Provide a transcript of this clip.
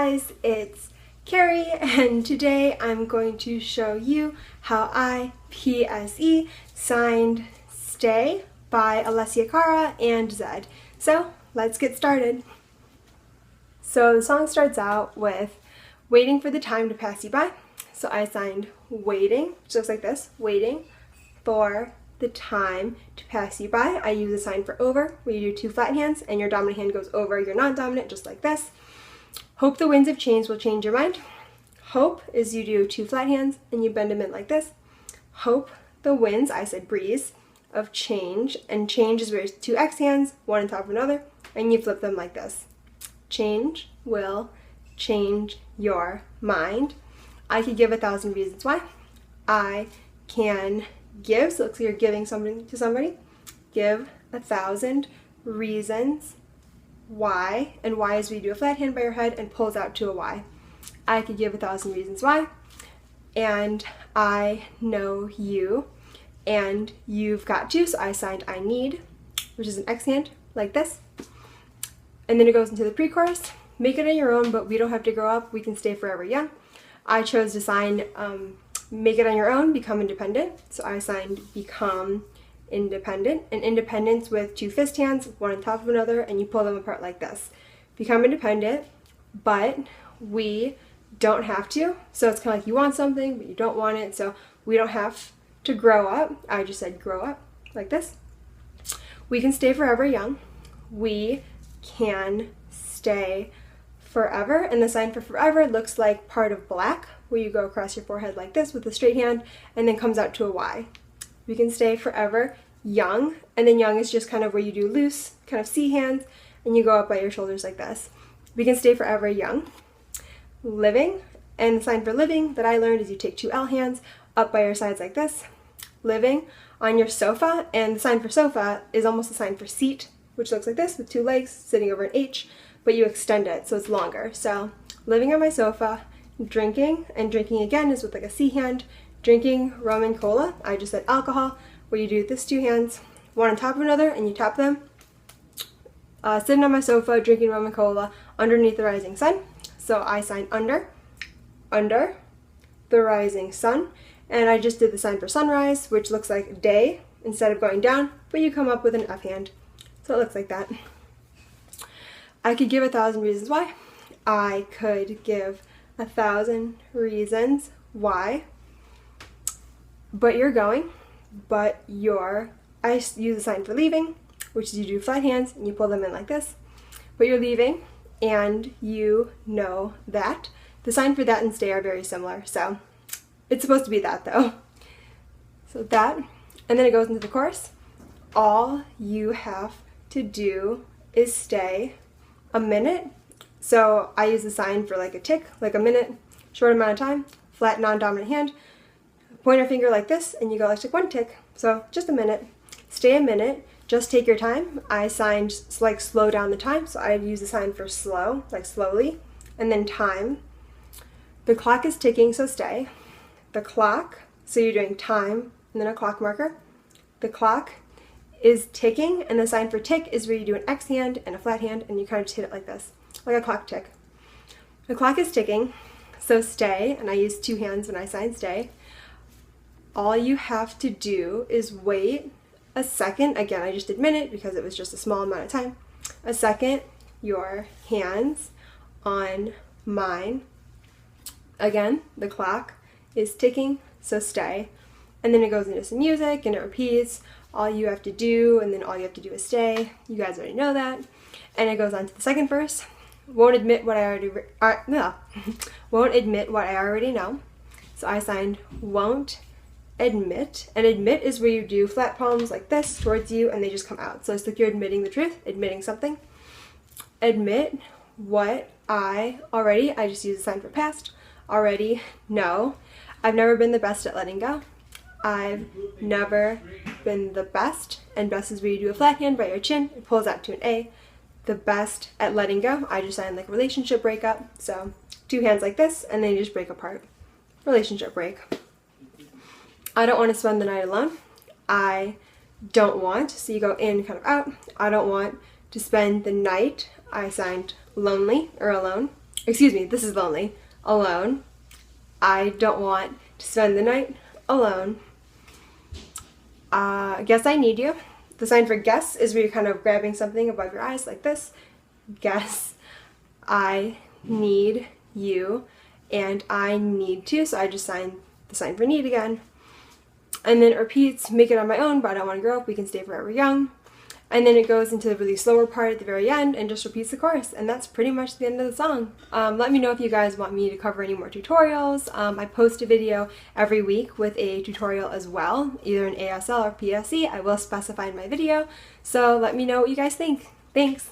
guys, it's Kari, and today I'm going to show you how I PSE signed Stay by Alessia Cara and Zedd. So let's get started. So the song starts out with waiting for the time to pass you by. So I signed waiting, which looks like this, waiting for the time to pass you by. I use a sign for over, where you do two flat hands and your dominant hand goes over your non-dominant, just like this. Hope the winds of change will change your mind. Hope is you do two flat hands and you bend them in like this. Hope the winds, I said breeze, of change, and change is where it's two X hands, one on top of another, and you flip them like this. Change will change your mind. I could give 1,000 reasons why. I can give, so it looks like you're giving something to somebody. Give 1,000 reasons why, and why is where you do a flat hand by your head and pulls out to a Y. I could give 1,000 reasons why, and I know you, and you've got to, so I signed I need, which is an X hand, like this. And then it goes into the pre-chorus. Make it on your own, but we don't have to grow up, we can stay forever young. I chose to sign make it on your own, become independent. So I signed become independent, and independence with two fist hands, one on top of another, and you pull them apart like this. Become independent, but we don't have to. So it's kind of like you want something, but you don't want it, so we don't have to grow up. I just said grow up, like this. We can stay forever young. We can stay forever, and the sign for forever looks like part of black, where you go across your forehead like this with a straight hand and then comes out to a Y. We can stay forever young, and then young is just kind of where you do loose, kind of C hands, and you go up by your shoulders like this. We can stay forever young. Living, and the sign for living that I learned is you take two L hands up by your sides like this. Living on your sofa, and the sign for sofa is almost the sign for seat, which looks like this with two legs sitting over an H, but you extend it so it's longer. So living on my sofa, drinking, and drinking again is with like a C hand. Drinking rum and cola, I just said alcohol, where you do this two hands, one on top of another, and you tap them. Sitting on my sofa, drinking rum and cola, underneath the rising sun. So I signed under the rising sun, and I just did the sign for sunrise, which looks like day instead of going down, but you come up with an F hand. So it looks like that. I could give 1,000 reasons why. I could give 1,000 reasons why. But you're going, but you're, I use the sign for leaving, which is you do flat hands and you pull them in like this. But you're leaving, and you know that. The sign for that and stay are very similar, so it's supposed to be that though. So that, and then it goes into the chorus. All you have to do is stay a minute. So I use the sign for like a tick, like a minute, short amount of time, flat non-dominant hand, pointer finger like this, and you go like one tick. So just a minute. Stay a minute, just take your time. I signed like slow down the time, so I use the sign for slow, like slowly, and then time. The clock is ticking, so stay. The clock, so you're doing time and then a clock marker. The clock is ticking, and the sign for tick is where you do an X hand and a flat hand, and you kind of just hit it like this, like a clock tick. The clock is ticking, so stay, and I use two hands when I sign stay. All you have to do is wait a second. Again, I just did minute because it was just a small amount of time. A second, your hands on mine. Again, the clock is ticking, so stay. And then it goes into some music and it repeats. All you have to do, and then all you have to do is stay. You guys already know that. And it goes on to the second verse. Won't admit what I already know. So I signed won't admit, and admit is where you do flat palms like this towards you and they just come out. So it's like you're admitting the truth, admitting something. Admit what I just use the sign for past, already know. I've never been the best at letting go. I've never been the best, and best is where you do a flat hand by your chin, it pulls out to an A. The best at letting go, I just signed like a relationship breakup, so two hands like this and then you just break apart. Relationship break. I don't want to spend the night alone. I don't want, so you go in, kind of out. I don't want to spend the night. I signed lonely or alone. excuse me, this is lonely. Alone. I don't want to spend the night alone. Guess I need you. The sign for guess is where you're kind of grabbing something above your eyes like this. Guess. I need you. And I need to, so I just signed the sign for need again. And then it repeats, make it on my own, but I don't want to grow up, we can stay forever young. And then it goes into the really slower part at the very end and just repeats the chorus, and that's pretty much the end of the song. Let me know if you guys want me to cover any more tutorials. I post a video every week with a tutorial as well, either in ASL or PSE. I will specify in my video, so let me know what you guys think. Thanks!